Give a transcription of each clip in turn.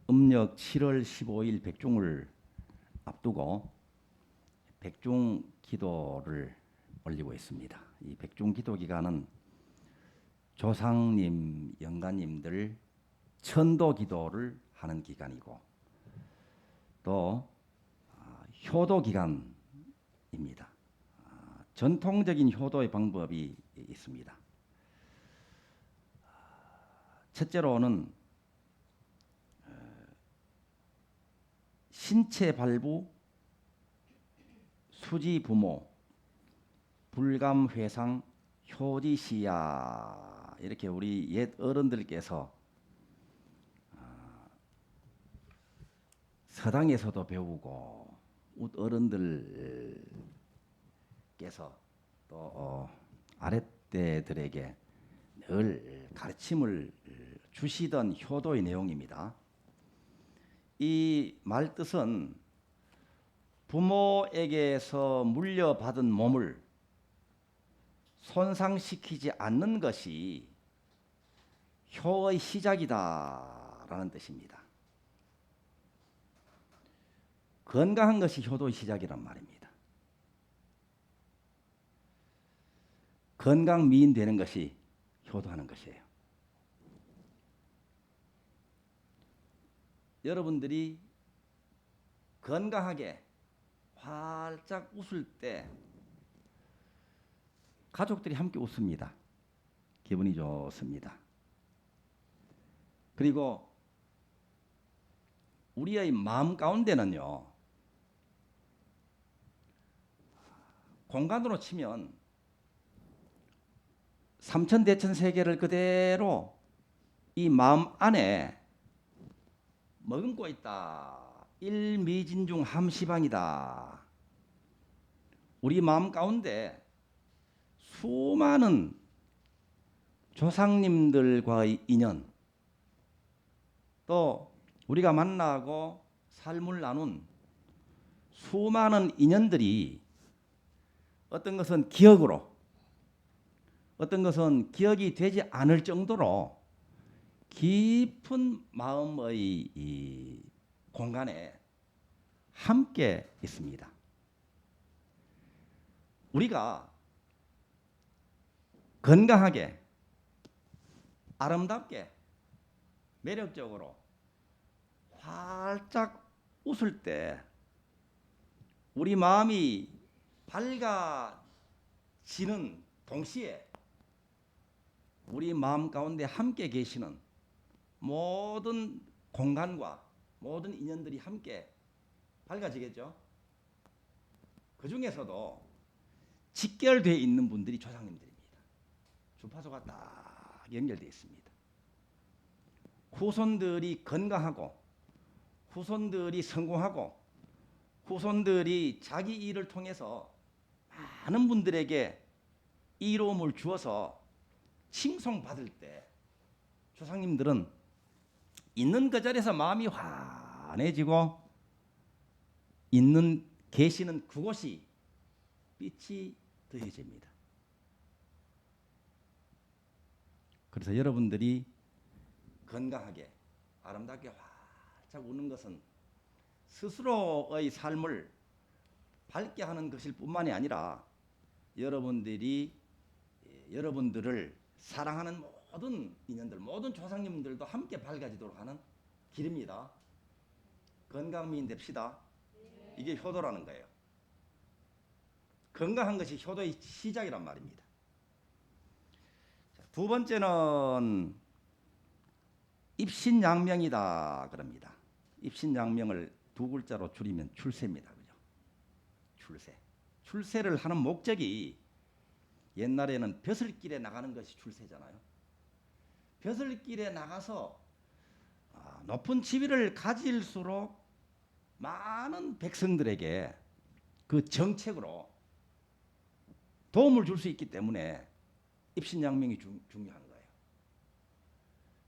음력 7월 15일 백중을 앞두고 백중 기도를 올리고 있습니다. 이 백중 기도 기간은 조상님, 영가님들 천도 기도를 하는 기간이고 또 효도 기간입니다. 전통적인 효도의 방법이 있습니다. 첫째로는 신체 발부, 수지 부모, 불감 회상, 효지시야 이렇게 우리 옛 어른들께서 서당에서도 배우고 어른들께서 또 아랫대들에게 늘 가르침을 주시던 효도의 내용입니다. 이 말뜻은 부모에게서 물려받은 몸을 손상시키지 않는 것이 효의 시작이다라는 뜻입니다. 건강한 것이 효도의 시작이란 말입니다. 건강 미인 되는 것이 효도하는 것이에요. 여러분들이 건강하게 활짝 웃을 때 가족들이 함께 웃습니다. 기분이 좋습니다. 그리고 우리의 마음 가운데는요, 공간으로 치면 삼천대천세계를 그대로 이 마음 안에 머금고 있다. 일미진중 함시방이다. 우리 마음 가운데 수많은 조상님들과의 인연, 또 우리가 만나고 삶을 나눈 수많은 인연들이 어떤 것은 기억으로, 어떤 것은 기억이 되지 않을 정도로 깊은 마음의 이 공간에 함께 있습니다. 우리가 건강하게, 아름답게, 매력적으로 활짝 웃을 때 우리 마음이 밝아지는 동시에 우리 마음 가운데 함께 계시는 모든 공간과 모든 인연들이 함께 밝아지겠죠. 그 중에서도 직결되어 있는 분들이 조상님들입니다. 주파수가 딱 연결되어 있습니다. 후손들이 건강하고 후손들이 성공하고 후손들이 자기 일을 통해서 많은 분들에게 이로움을 주어서 칭송받을 때 조상님들은 있는 그 자리에서 마음이 환해지고 계시는 그곳이 빛이 더해집니다. 그래서 여러분들이 건강하게 아름답게 활짝 웃는 것은 스스로의 삶을 밝게 하는 것일 뿐만이 아니라 여러분들을 사랑하는 모든 인연들, 모든 조상님들도 함께 밝아지도록 하는 길입니다. 건강미인 됩시다. 이게 효도라는 거예요. 건강한 것이 효도의 시작이란 말입니다. 두 번째는 입신양명이다 그럽니다. 입신양명을 두 글자로 줄이면 출세입니다. 그죠? 출세. 출세를 하는 목적이 옛날에는 벼슬길에 나가는 것이 출세잖아요. 벼슬길에 나가서 높은 지위를 가질수록 많은 백성들에게 그 정책으로 도움을 줄 수 있기 때문에 입신양명이 중요한 거예요.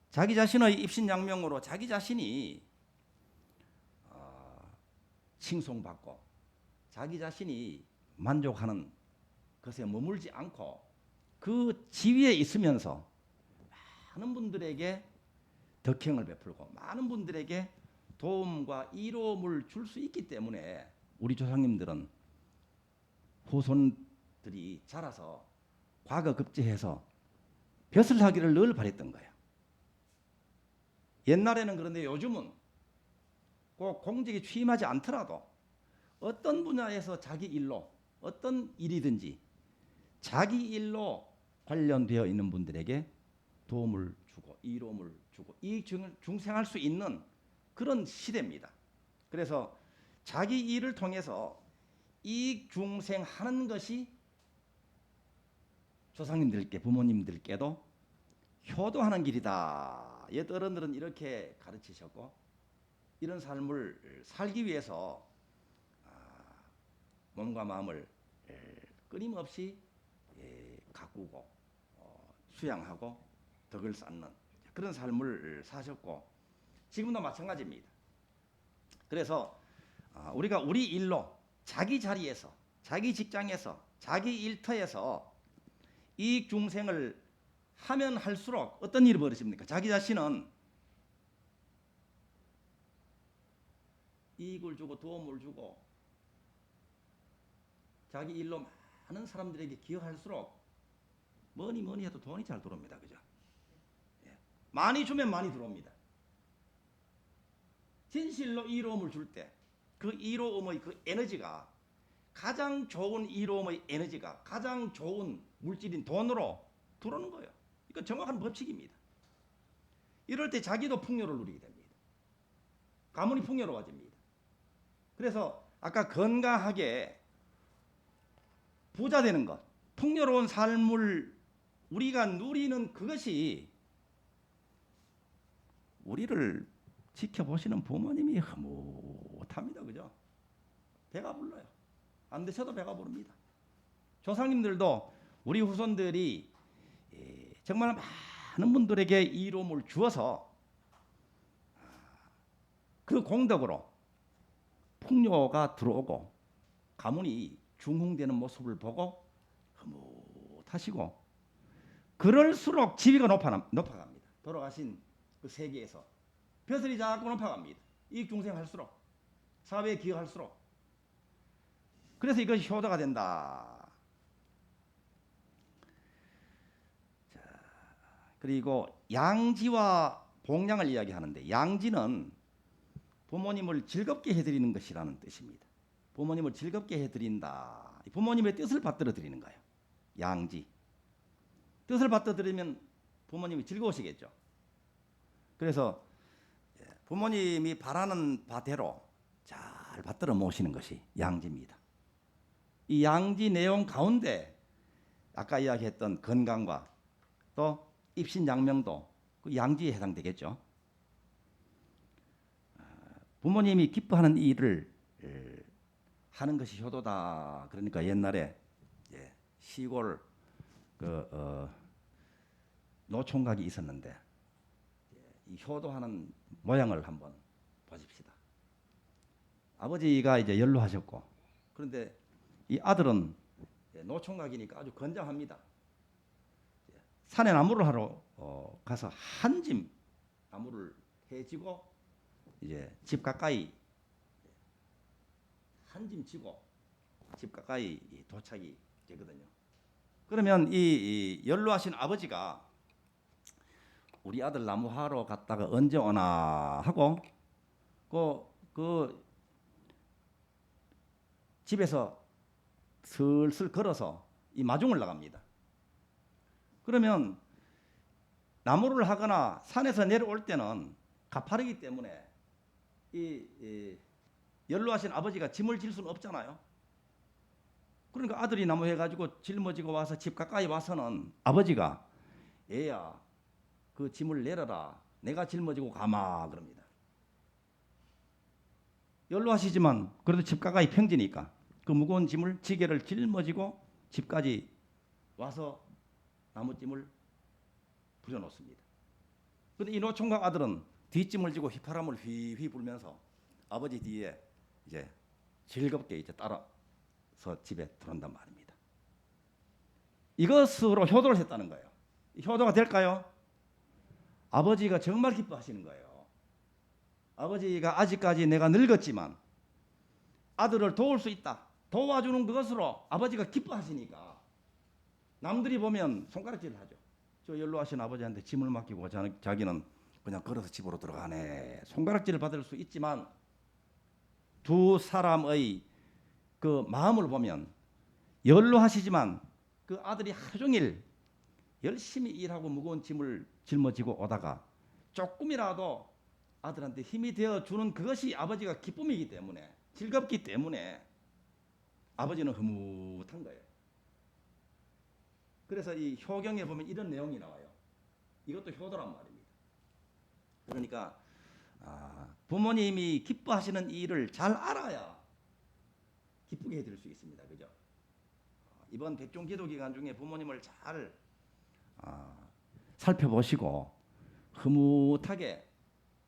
자기 자신의 입신양명으로 자기 자신이 칭송받고 자기 자신이 만족하는 것에 머물지 않고 그 지위에 있으면서 많은 분들에게 덕행을 베풀고 많은 분들에게 도움과 이로움을 줄 수 있기 때문에 우리 조상님들은 후손들이 자라서 과거 급제해서 벼슬 하기를 늘 바랬던 거예요. 옛날에는 그런데 요즘은 꼭 공직에 취임하지 않더라도 어떤 분야에서 자기 일로 어떤 일이든지 자기 일로 관련되어 있는 분들에게 도움을 주고 이로움을 주고 이익 중생할 수 있는 그런 시대입니다. 그래서 자기 일을 통해서 이익 중생하는 것이 조상님들께 부모님들께도 효도하는 길이다. 옛 어른들은 이렇게 가르치셨고 이런 삶을 살기 위해서 몸과 마음을 끊임없이 가꾸고 수양하고 덕을 쌓는 그런 삶을 사셨고 지금도 마찬가지입니다. 그래서 우리가 우리 일로 자기 자리에서 자기 직장에서 자기 일터에서 이익 중생을 하면 할수록 어떤 일이 벌어집니까? 자기 자신은 이익을 주고 도움을 주고 자기 일로 많은 사람들에게 기여할수록 뭐니 해도 돈이 잘 들어옵니다. 그죠? 많이 주면 많이 들어옵니다. 진실로 이로움을 줄 때 그 이로움의 그 에너지가 가장 좋은 이로움의 에너지가 가장 좋은 물질인 돈으로 들어오는 거예요. 이건 정확한 법칙입니다. 이럴 때 자기도 풍요를 누리게 됩니다. 가문이 풍요로워집니다. 그래서 아까 건강하게 부자 되는 것, 풍요로운 삶을 우리가 누리는 그것이 우리를 지켜보시는 부모님이 흐뭇합니다. 그죠? 배가 불러요. 안 드셔도 배가 부릅니다. 조상님들도 우리 후손들이 정말 많은 분들에게 이로움을 주어서 그 공덕으로 풍요가 들어오고 가문이 중흥되는 모습을 보고 흐뭇하시고 그럴수록 지위가 높아갑니다. 돌아가신 그 세계에서 벼슬이 자꾸 높아갑니다. 이익 중생할수록 사회에 기여할수록 그래서 이것이 효도가 된다. 자, 그리고 양지와 봉양을 이야기하는데 양지는 부모님을 즐겁게 해드리는 것이라는 뜻입니다. 부모님을 즐겁게 해드린다. 부모님의 뜻을 받들어 드리는 거예요. 양지. 뜻을 받들어 드리면 부모님이 즐거우시겠죠. 그래서 부모님이 바라는 바대로 잘 받들어 모시는 것이 양지입니다. 이 양지 내용 가운데 아까 이야기했던 건강과 또 입신양명도 그 양지에 해당되겠죠. 부모님이 기뻐하는 일을 하는 것이 효도다. 그러니까 옛날에 시골 노총각이 있었는데 이 효도하는 모양을 한번 보십시다. 아버지가 이제 연로하셨고 그런데 이 아들은 노총각이니까 아주 건장합니다. 산에 나무를 하러 가서 한 짐 나무를 해지고 이제 집 가까이 한 짐 지고 집 가까이 도착이 되거든요. 그러면 이 연로하신 아버지가 우리 아들 나무하러 갔다가 언제 오나 하고 그 집에서 슬슬 걸어서 이 마중을 나갑니다. 그러면 나무를 하거나 산에서 내려올 때는 가파르기 때문에 이 연로하신 아버지가 짐을 질 수는 없잖아요. 그러니까 아들이 나무 해가지고 짊어지고 와서 집 가까이 와서는 아버지가 얘야 그 짐을 내려라. 내가 짊어지고 가마 그럽니다. 연로하시지만 그래도 집 가까이 평지니까 그 무거운 짐을 지게를 짊어지고 집까지 와서 나무짐을 부려놓습니다. 그런데 이 노총각 아들은 뒷짐을 지고 휘파람을 휘휘 불면서 아버지 뒤에 이제 즐겁게 이제 따라서 집에 들어온단 말입니다. 이것으로 효도를 했다는 거예요. 효도가 될까요? 아버지가 정말 기뻐하시는 거예요. 아버지가 아직까지 내가 늙었지만 아들을 도울 수 있다. 도와주는 것으로 아버지가 기뻐하시니까 남들이 보면 손가락질을 하죠. 저 연로하신 아버지한테 짐을 맡기고 자기는 그냥 걸어서 집으로 들어가네. 손가락질을 받을 수 있지만 두 사람의 그 마음을 보면 연로하시지만 그 아들이 하루 종일 열심히 일하고 무거운 짐을 짊어지고 오다가 조금이라도 아들한테 힘이 되어 주는 그것이 아버지가 기쁨이기 때문에 즐겁기 때문에 아버지는 흐뭇한 거예요. 그래서 이 효경에 보면 이런 내용이 나와요. 이것도 효도란 말입니다. 그러니까 부모님이 기뻐하시는 일을 잘 알아야 기쁘게 해드릴 수 있습니다. 그죠? 이번 백종 기도 기간 중에 부모님을 잘 살펴보시고 흐뭇하게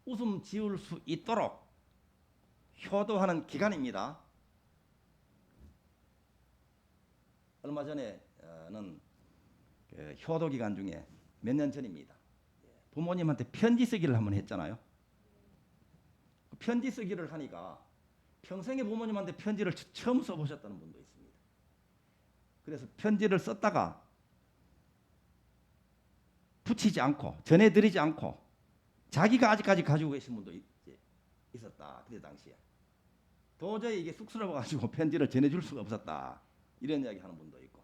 웃음 지을 수 있도록 효도하는 기간입니다. 얼마 전에는 효도 기간 중에 몇 년 전입니다. 부모님한테 편지 쓰기를 한번 했잖아요. 편지 쓰기를 하니까 평생에 부모님한테 편지를 처음 써보셨다는 분도 있습니다. 그래서 편지를 썼다가 붙이지 않고 전해드리지 않고 자기가 아직까지 가지고 계신 분도 있었다. 그때 당시에 도저히 이게 쑥스러워가지고 편지를 전해줄 수가 없었다. 이런 이야기 하는 분도 있고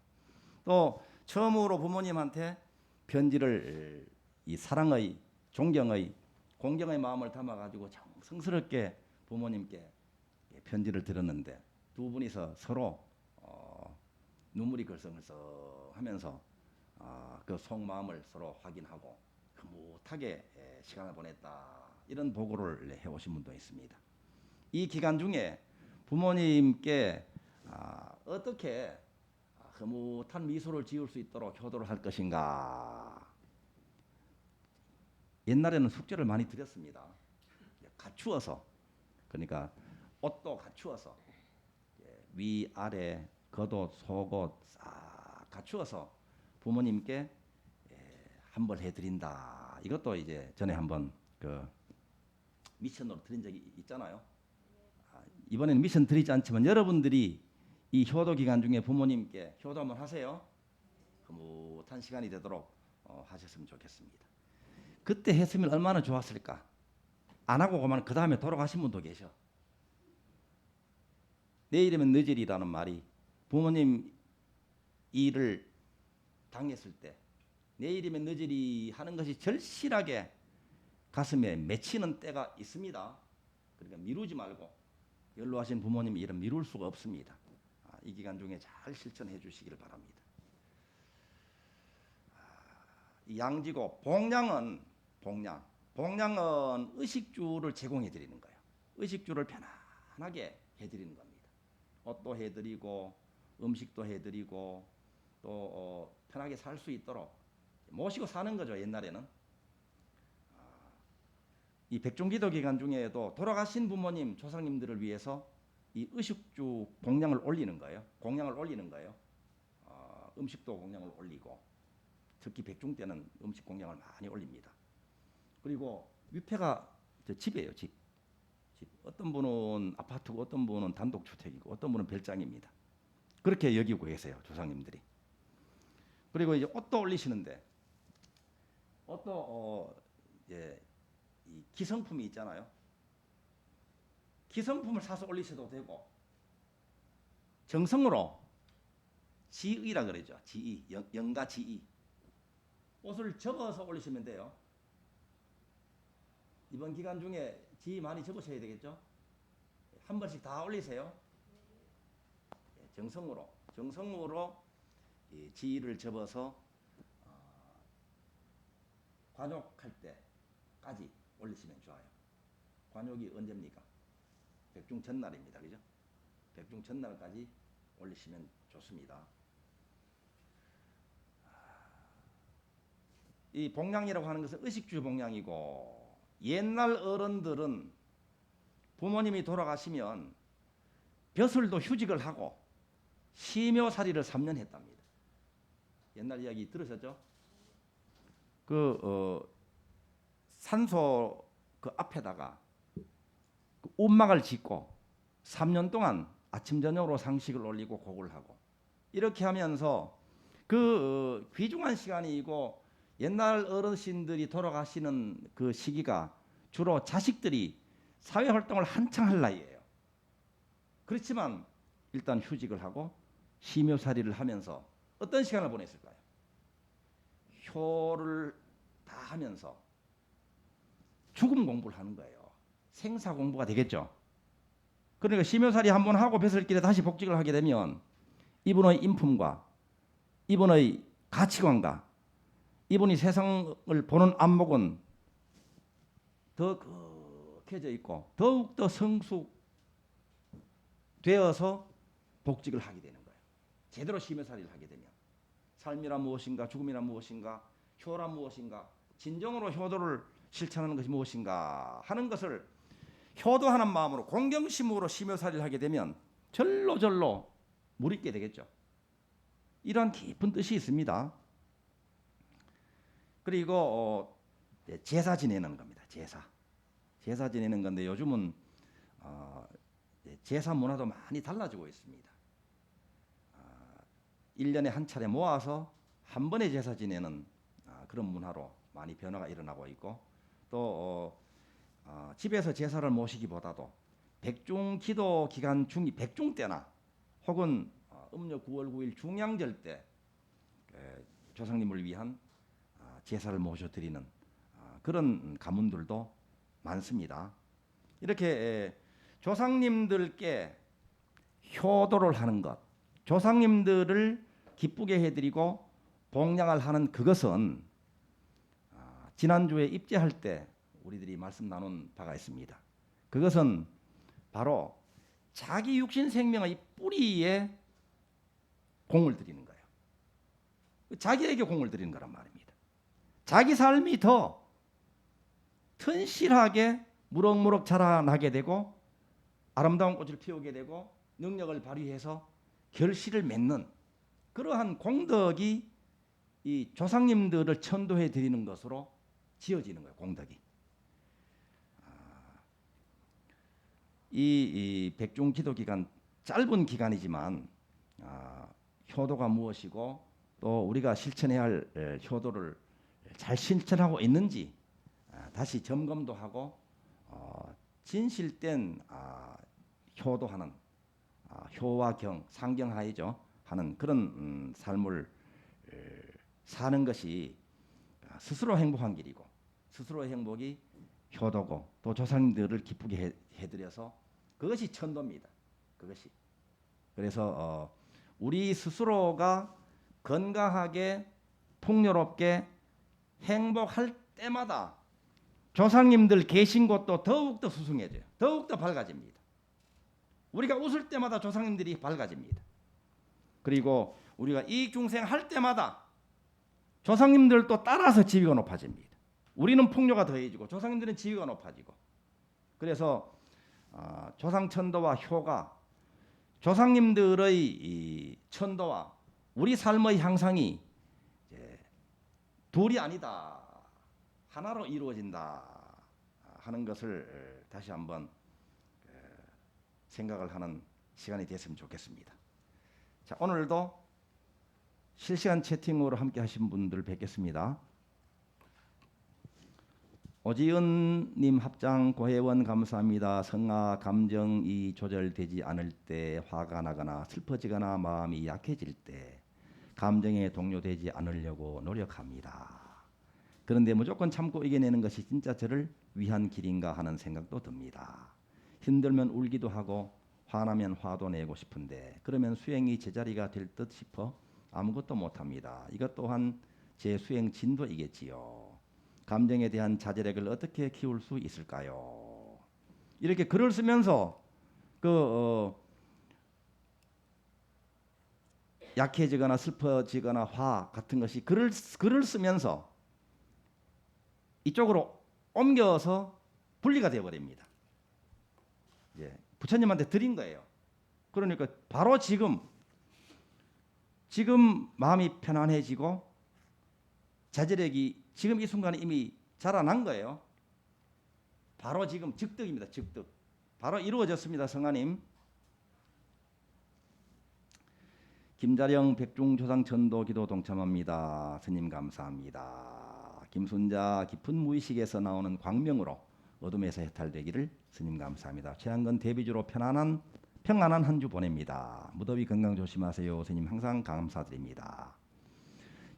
또 처음으로 부모님한테 편지를 이 사랑의 존경의 공경의 마음을 담아가지고 정성스럽게 부모님께 편지를 드렸는데 두 분이서 서로 눈물이 글썽글썽하면서 그 속마음을 서로 확인하고 흐뭇하게 시간을 보냈다. 이런 보고를 해오신 분도 있습니다. 이 기간 중에 부모님께 어떻게 흐뭇한 미소를 지을 수 있도록 효도를 할 것인가. 옛날에는 숙제를 많이 드렸습니다. 갖추어서 그러니까 옷도 갖추어서 위아래 겉옷 속옷 싹 갖추어서 부모님께 한벌 해드린다. 이것도 이제 전에 한번 그 미션으로 드린 적이 있잖아요. 이번에는 미션 드리지 않지만 여러분들이 이 효도 기간 중에 부모님께 효도 한번 하세요. 흐뭇한 시간이 되도록 하셨으면 좋겠습니다. 그때 했으면 얼마나 좋았을까. 안 하고 그만 그 다음에 돌아가신 분도 계셔. 내일이면 늦으리라는 말이 부모님 일을 당했을 때 내일이면 늦으리 하는 것이 절실하게 가슴에 맺히는 때가 있습니다. 그러니까 미루지 말고 연로하신 부모님 일은 미룰 수가 없습니다. 이 기간 중에 잘 실천해 주시기를 바랍니다. 양지고 봉양은 의식주를 제공해 드리는 거예요. 의식주를 편안하게 해드리는 겁니다. 옷도 해드리고 음식도 해드리고 또 편하게 살 수 있도록 모시고 사는 거죠. 옛날에는 이 백종기도 기간 중에도 돌아가신 부모님 조상님들을 위해서 이 의식주 공양을 올리는 거예요. 음식도 공양을 올리고 특히 백종 때는 음식 공양을 많이 올립니다. 그리고 위패가 집이에요. 집. 어떤 분은 아파트고 어떤 분은 단독주택이고 어떤 분은 별장입니다. 그렇게 여기고 계세요. 조상님들이. 그리고 이제 옷도 올리시는데 옷도 이 기성품이 있잖아요. 기성품을 사서 올리셔도 되고 정성으로 지의라 그러죠. 지의, 영가 지의. 옷을 접어서 올리시면 돼요. 이번 기간 중에 지의 많이 접으셔야 되겠죠. 한 번씩 다 올리세요. 정성으로 지의를 접어서 관욕할 때까지 올리시면 좋아요. 관욕이 언제입니까? 백중 전날입니다. 그죠? 백중 전날까지 올리시면 좋습니다. 이 봉양이라고 하는 것은 의식주 봉양이고 옛날 어른들은 부모님이 돌아가시면 벼슬도 휴직을 하고 시묘살이를 3년 했답니다. 옛날 이야기 들으셨죠? 산소 그 앞에다가 움막을 짓고 3년 동안 아침 저녁으로 상식을 올리고 곡을 하고 이렇게 하면서 그 귀중한 시간이고 옛날 어르신들이 돌아가시는 그 시기가 주로 자식들이 사회활동을 한창 할 나이예요. 그렇지만 일단 휴직을 하고 심효살이를 하면서 어떤 시간을 보냈을까요? 효를 다 하면서 죽음 공부를 하는 거예요. 생사 공부가 되겠죠. 그러니까 심효살이 한번 하고 뱃을길에 다시 복직을 하게 되면 이분의 인품과 이분의 가치관과 이분이 세상을 보는 안목은 더 격해져 있고 더욱더 성숙되어서 복직을 하게 되는 거예요. 제대로 심효살이를 하게 되면 삶이란 무엇인가, 죽음이란 무엇인가, 효란 무엇인가, 진정으로 효도를 실천하는 것이 무엇인가 하는 것을 효도하는 마음으로 공경심으로 심효살이를 하게 되면 절로 무리게 되겠죠. 이러한 깊은 뜻이 있습니다. 그리고 제사 지내는 겁니다. 제사 지내는 건데 요즘은 제사 문화도 많이 달라지고 있습니다. 1년에 한 차례 모아서 한 번에 제사 지내는 그런 문화로 많이 변화가 일어나고 있고 또 집에서 제사를 모시기보다도 백중 기도 기간 중이 백중 때나 혹은 음력 9월 9일 중양절 때 조상님을 위한 제사를 모셔드리는 그런 가문들도 많습니다. 이렇게 조상님들께 효도를 하는 것, 조상님들을 기쁘게 해드리고 봉양을 하는 그것은 지난주에 입제할 때 우리들이 말씀 나눈 바가 있습니다. 그것은 바로 자기 육신 생명의 뿌리에 공을 들이는 거예요. 자기에게 공을 들이는 거란 말입니다. 자기 삶이 더 튼실하게 무럭무럭 자라나게 되고 아름다운 꽃을 피우게 되고 능력을 발휘해서 결실을 맺는 그러한 공덕이 이 조상님들을 천도해 드리는 것으로 지어지는 거예요. 공덕이. 이 백중 기도 기간 짧은 기간이지만 효도가 무엇이고 또 우리가 실천해야 할 효도를 잘 실천하고 있는지 다시 점검도 하고 진실된 효도하는 효와 경, 상경하이죠 하는 그런 삶을 사는 것이 스스로 행복한 길이고 스스로의 행복이 효도고 또 조상님들을 기쁘게 해드려서 그것이 천도입니다. 그것이. 그래서 우리 스스로가 건강하게 풍요롭게 행복할 때마다 조상님들 계신 곳도 더욱더 수승해져요. 더욱더 밝아집니다. 우리가 웃을 때마다 조상님들이 밝아집니다. 그리고 우리가 이익중생 할 때마다 조상님들도 따라서 지위가 높아집니다. 우리는 풍요가 더해지고 조상님들은 지위가 높아지고 그래서 조상천도와 효가 조상님들의 이 천도와 우리 삶의 향상이 둘이 아니다. 하나로 이루어진다 하는 것을 다시 한번 생각을 하는 시간이 됐으면 좋겠습니다. 자, 오늘도 실시간 채팅으로 함께 하신 분들 뵙겠습니다. 오지은님 합장 고회원 감사합니다. 성아 감정이 조절되지 않을 때 화가 나거나 슬퍼지거나 마음이 약해질 때 감정에 동요되지 않으려고 노력합니다. 그런데 무조건 참고 이겨내는 것이 진짜 저를 위한 길인가 하는 생각도 듭니다. 힘들면 울기도 하고 화나면 화도 내고 싶은데 그러면 수행이 제자리가 될 듯 싶어 아무것도 못합니다. 이것 또한 제 수행 진도이겠지요. 감정에 대한 자제력을 어떻게 키울 수 있을까요? 이렇게 글을 쓰면서 약해지거나 슬퍼지거나 화 같은 것이 글을 쓰면서 이쪽으로 옮겨서 분리가 되어버립니다. 부처님한테 드린 거예요. 그러니까 바로 지금 마음이 편안해지고 자제력이 지금 이 순간에 이미 자라난 거예요. 바로 지금 즉득입니다. 즉득. 바로 이루어졌습니다. 성하님. 김자령 백중조상 전도 기도 동참합니다. 스님 감사합니다. 김순자 깊은 무의식에서 나오는 광명으로 어둠에서 해탈되기를 스님 감사합니다. 최한건 데뷔주로 평안한 한 주 보냅니다. 무더위 건강 조심하세요. 스님 항상 감사드립니다.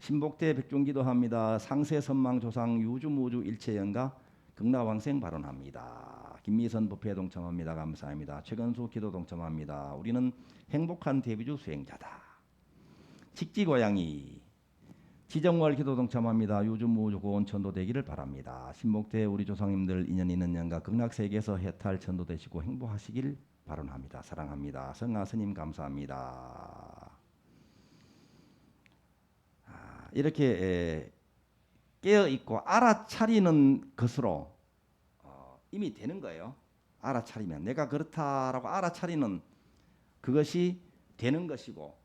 신복대 백중기도합니다. 상세선망 조상 유주무주 일체연가 극락왕생 발언합니다. 김미선 부패 동참합니다. 감사합니다. 최건수 기도 동참합니다. 우리는 행복한 데뷔주 수행자다. 직지고양이 지정월 기도 동참합니다. 유주무주 고온 전도되기를 바랍니다. 신복대 우리 조상님들 인연 있는 년가 극락세계에서 해탈 전도되시고 행복하시길 발언합니다. 사랑합니다. 성하 스님 감사합니다. 이렇게 깨어있고 알아차리는 것으로 이미 되는 거예요. 알아차리면 내가 그렇다라고 알아차리는 그것이 되는 것이고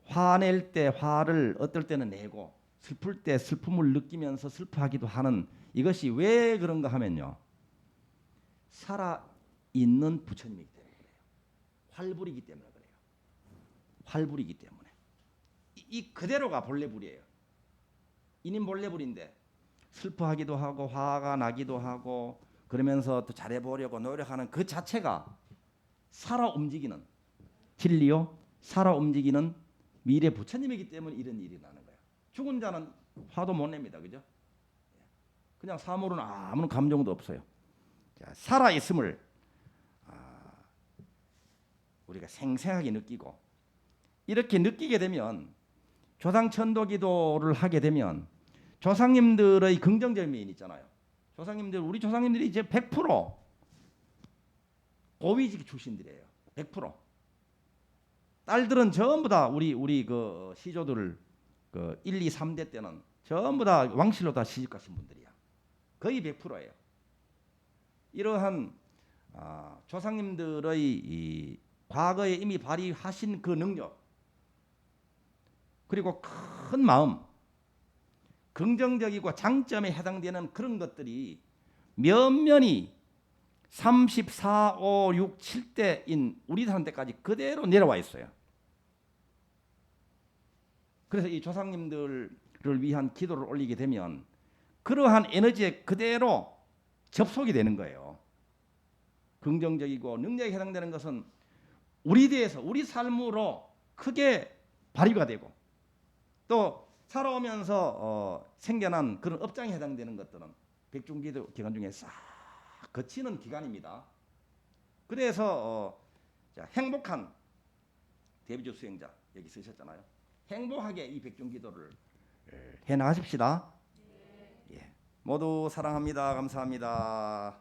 화낼 때 화를 어떨 때는 내고 슬플 때 슬픔을 느끼면서 슬퍼하기도 하는 이것이 왜 그런가 하면요. 살아있는 부처님이기 때문에 그래요. 활불이기 때문에 그래요. 활불이기 때문에. 이 그대로가 본래불이에요. 이님 본래불인데 슬퍼하기도 하고 화가 나기도 하고 그러면서 또 잘해보려고 노력하는 그 자체가 살아 움직이는 진리요. 살아 움직이는 미래 부처님이기 때문에 이런 일이 나는 거예요. 죽은 자는 화도 못 냅니다. 그죠? 그냥 사물은 아무런 감정도 없어요. 살아있음을 우리가 생생하게 느끼고 이렇게 느끼게 되면 조상 천도 기도를 하게 되면 조상님들의 긍정적인 면이 있잖아요. 우리 조상님들이 이제 100% 고위직 출신들이에요. 100%. 딸들은 전부 다 우리 그 시조들 그 1, 2, 3대 때는 전부 다 왕실로 다 시집 가신 분들이야. 거의 100%예요. 이러한 조상님들의 이 과거에 이미 발휘하신 그 능력 그리고 큰 마음 긍정적이고 장점에 해당되는 그런 것들이 면면이 34, 5, 6, 7대인 우리한테까지 그대로 내려와 있어요. 그래서 이 조상님들을 위한 기도를 올리게 되면 그러한 에너지에 그대로 접속이 되는 거예요. 긍정적이고 능력에 해당되는 것은 우리 대해서 우리 삶으로 크게 발휘가 되고 또 살아오면서 생겨난 그런 업장에 해당되는 것들은 백중기도 기간 중에 싹 거치는 기간입니다. 그래서 행복한 데뷔주 수행자 여기 쓰셨잖아요. 행복하게 이 백중기도를 해나가십시다. 예. 모두 사랑합니다. 감사합니다.